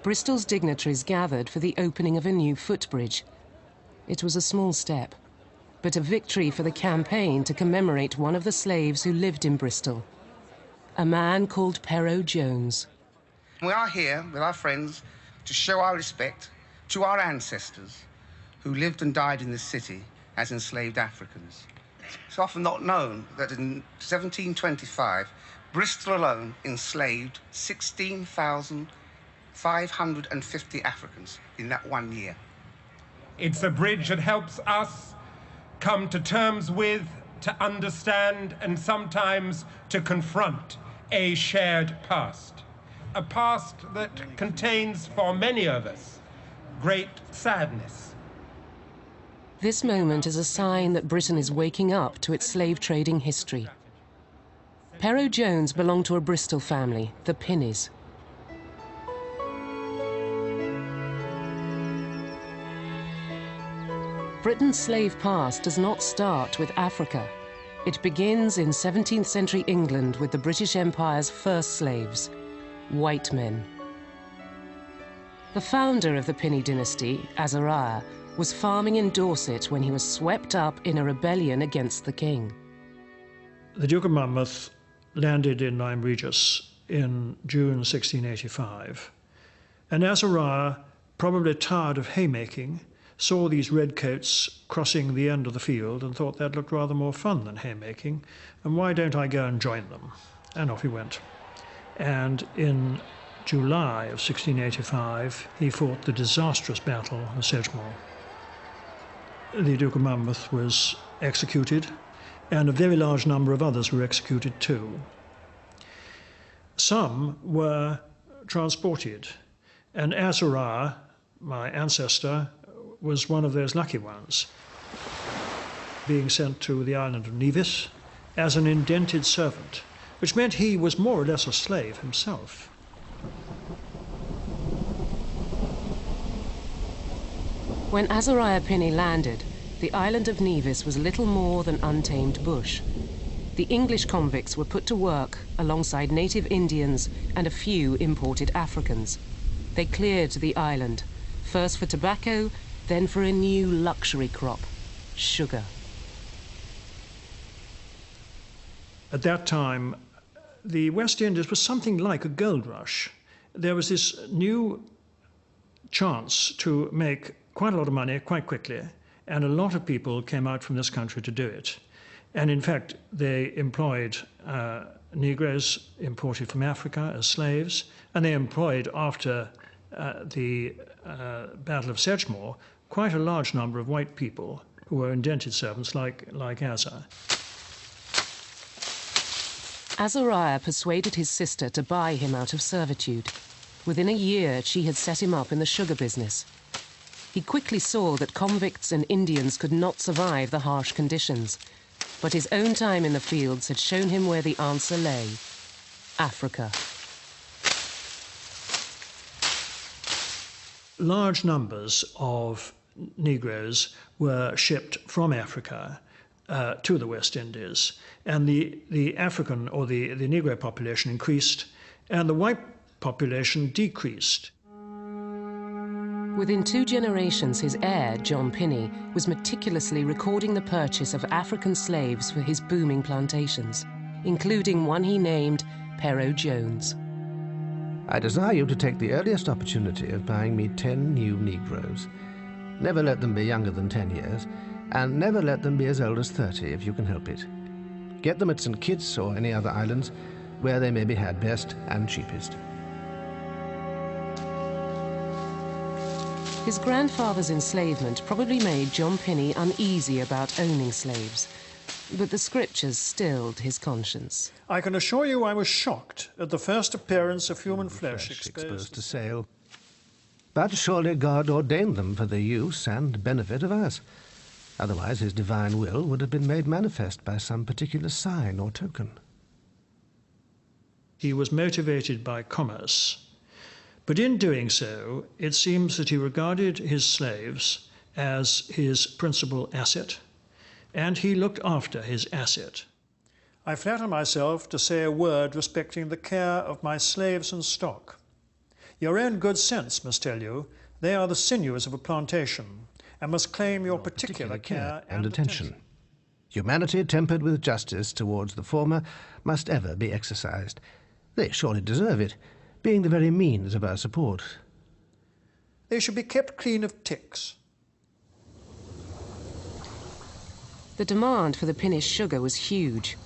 Bristol's dignitaries gathered for the opening of a new footbridge. It was a small step, but a victory for the campaign to commemorate one of the slaves who lived in Bristol, a man called Pero Jones. We are here with our friends to show our respect to our ancestors who lived and died in this city as enslaved Africans. It's often not known that in 1725, Bristol alone enslaved 16,550 Africans in that 1 year. It's a bridge that helps us come to terms with, to understand, and sometimes to confront a shared past. A past that contains, for many of us, great sadness. This moment is a sign that Britain is waking up to its slave-trading history. Pero Jones belonged to a Bristol family, the Pinneys. Britain's slave past does not start with Africa. It begins in 17th century England with the British Empire's first slaves, white men. The founder of the Pinney dynasty, Azariah, was farming in Dorset when he was swept up in a rebellion against the king. The Duke of Monmouth landed in Lyme Regis in June 1685, and Azariah, probably tired of haymaking, saw these redcoats crossing the end of the field and thought that looked rather more fun than haymaking, and why don't I go and join them? And off he went. And in July of 1685, he fought the disastrous Battle of Sedgemoor. The Duke of Monmouth was executed, and a very large number of others were executed too. Some were transported, and Azariah, my ancestor, was one of those lucky ones, being sent to the island of Nevis as an indented servant, which meant he was more or less a slave himself. When Azariah Pinney landed, the island of Nevis was little more than untamed bush. The English convicts were put to work alongside native Indians and a few imported Africans. They cleared the island, first for tobacco, then for a new luxury crop, sugar. At that time, the West Indies was something like a gold rush. There was this new chance to make quite a lot of money quite quickly, and a lot of people came out from this country to do it. And in fact, they employed Negroes imported from Africa as slaves, and they employed, after the Battle of Sedgemoor, quite a large number of white people who were indented servants like Azariah. Azariah persuaded his sister to buy him out of servitude. Within a year, she had set him up in the sugar business. He quickly saw that convicts and Indians could not survive the harsh conditions, but his own time in the fields had shown him where the answer lay: Africa. Large numbers of Negroes were shipped from Africa to the West Indies, and the African or the Negro population increased, and the white population decreased. Within 2 generations, his heir, John Pinney, was meticulously recording the purchase of African slaves for his booming plantations, including one he named Pero Jones. I desire you to take the earliest opportunity of buying me 10 new Negroes. Never let them be younger than 10 years, and never let them be as old as 30 if you can help it. Get them at St. Kitts or any other islands where they may be had best and cheapest. His grandfather's enslavement probably made John Pinney uneasy about owning slaves, but the scriptures stilled his conscience. I can assure you I was shocked at the first appearance of human flesh exposed to sale. But surely God ordained them for the use and benefit of us. Otherwise his divine will would have been made manifest by some particular sign or token. He was motivated by commerce, but in doing so, it seems that he regarded his slaves as his principal asset, and he looked after his asset. I flatter myself to say a word respecting the care of my slaves and stock. Your own good sense must tell you they are the sinews of a plantation and must claim your particular care and attention. Humanity tempered with justice towards the former must ever be exercised. They surely deserve it, being the very means of our support. They should be kept clean of ticks. The demand for the Finnish sugar was huge.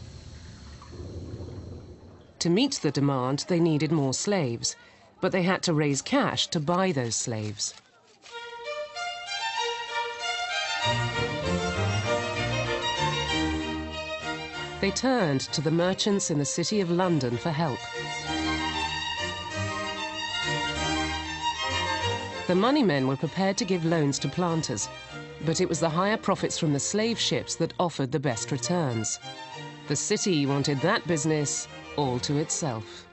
To meet the demand, they needed more slaves, but they had to raise cash to buy those slaves. They turned to the merchants in the city of London for help. The moneymen were prepared to give loans to planters, but it was the higher profits from the slave ships that offered the best returns. The city wanted that business all to itself.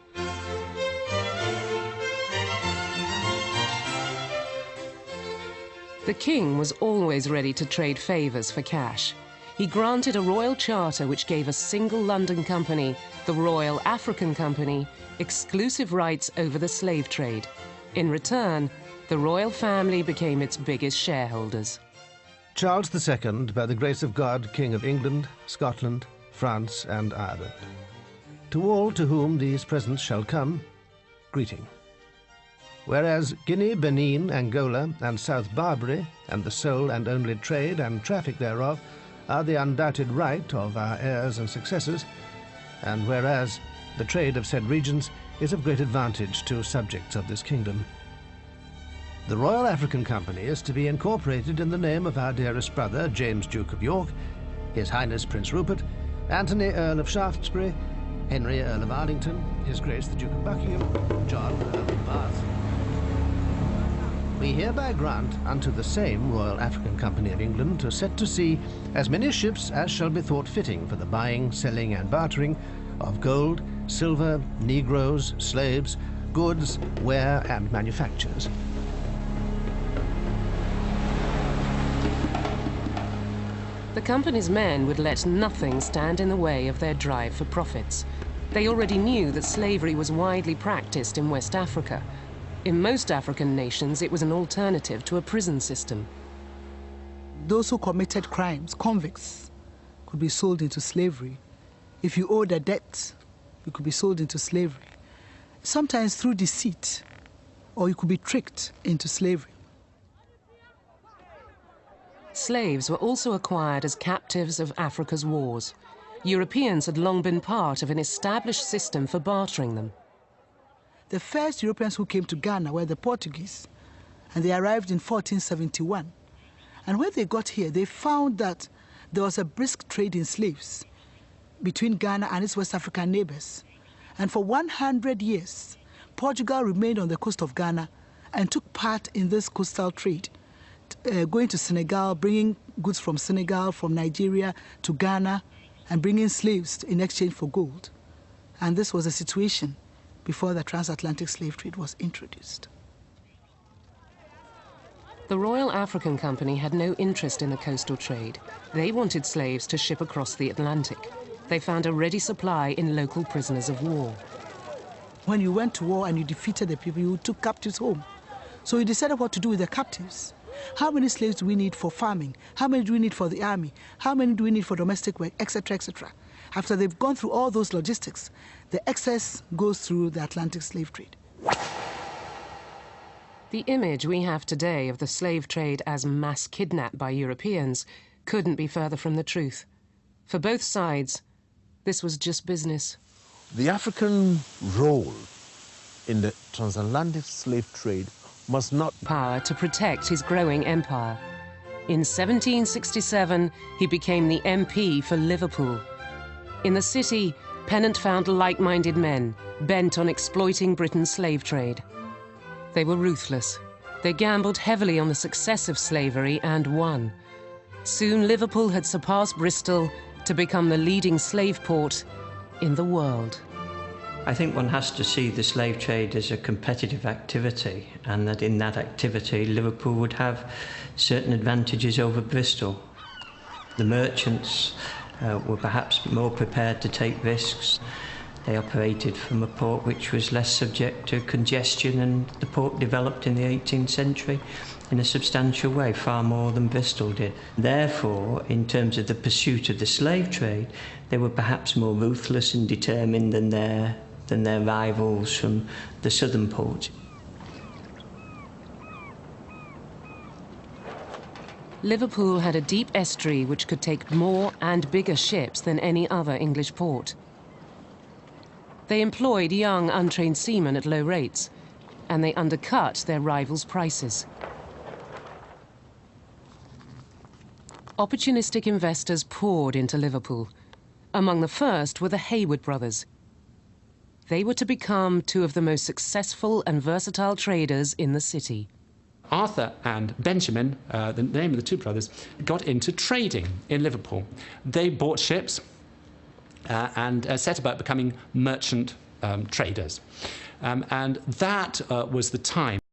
The king was always ready to trade favours for cash. He granted a royal charter which gave a single London company, the Royal African Company, exclusive rights over the slave trade. In return, the royal family became its biggest shareholders. Charles II, by the grace of God, King of England, Scotland, France and Ireland. To all to whom these presents shall come, greeting. Whereas Guinea, Benin, Angola and South Barbary, and the sole and only trade and traffic thereof, are the undoubted right of our heirs and successors, and whereas the trade of said regions is of great advantage to subjects of this kingdom. The Royal African Company is to be incorporated in the name of our dearest brother, James, Duke of York, His Highness Prince Rupert, Anthony, Earl of Shaftesbury, Henry, Earl of Arlington, His Grace the Duke of Buckingham, John, Earl of Bath. We hereby grant unto the same Royal African Company of England to set to sea as many ships as shall be thought fitting for the buying, selling and bartering of gold, silver, negroes, slaves, goods, ware and manufactures. The company's men would let nothing stand in the way of their drive for profits. They already knew that slavery was widely practiced in West Africa. In most African nations, it was an alternative to a prison system. Those who committed crimes, convicts, could be sold into slavery. If you owed a debt, you could be sold into slavery. Sometimes through deceit, or you could be tricked into slavery. Slaves were also acquired as captives of Africa's wars. Europeans had long been part of an established system for bartering them. The first Europeans who came to Ghana were the Portuguese, and they arrived in 1471. And when they got here, they found that there was a brisk trade in slaves between Ghana and its West African neighbors. And for 100 years, Portugal remained on the coast of Ghana and took part in this coastal trade, going to Senegal, bringing goods from Senegal, from Nigeria to Ghana, and bringing slaves in exchange for gold. And this was the situation before the transatlantic slave trade was introduced. The Royal African Company had no interest in the coastal trade. They wanted slaves to ship across the Atlantic. They found a ready supply in local prisoners of war. When you went to war and you defeated the people, you took captives home. So you decided what to do with the captives. How many slaves do we need for farming? How many do we need for the army? How many do we need for domestic work, etc., etc.? After they've gone through all those logistics, the excess goes through the Atlantic slave trade. The image we have today of the slave trade as mass kidnap by Europeans couldn't be further from the truth. For both sides, this was just business. The African role in the transatlantic slave trade must not power to protect his growing empire. In 1767, he became the MP for Liverpool. In the city, Pennant found like-minded men bent on exploiting Britain's slave trade. They were ruthless. They gambled heavily on the success of slavery and won. Soon Liverpool had surpassed Bristol to become the leading slave port in the world. I think one has to see the slave trade as a competitive activity, and that in that activity Liverpool would have certain advantages over Bristol. The merchants were perhaps more prepared to take risks. They operated from a port which was less subject to congestion, and the port developed in the 18th century in a substantial way, far more than Bristol did. Therefore, in terms of the pursuit of the slave trade, they were perhaps more ruthless and determined than their rivals from the southern ports. Liverpool had a deep estuary which could take more and bigger ships than any other English port. They employed young, untrained seamen at low rates, and they undercut their rivals' prices. Opportunistic investors poured into Liverpool. Among the first were the Hayward brothers. They were to become two of the most successful and versatile traders in the city. Arthur and Benjamin, the name of the two brothers, got into trading in Liverpool. They bought ships and set about becoming merchant traders. And that was the time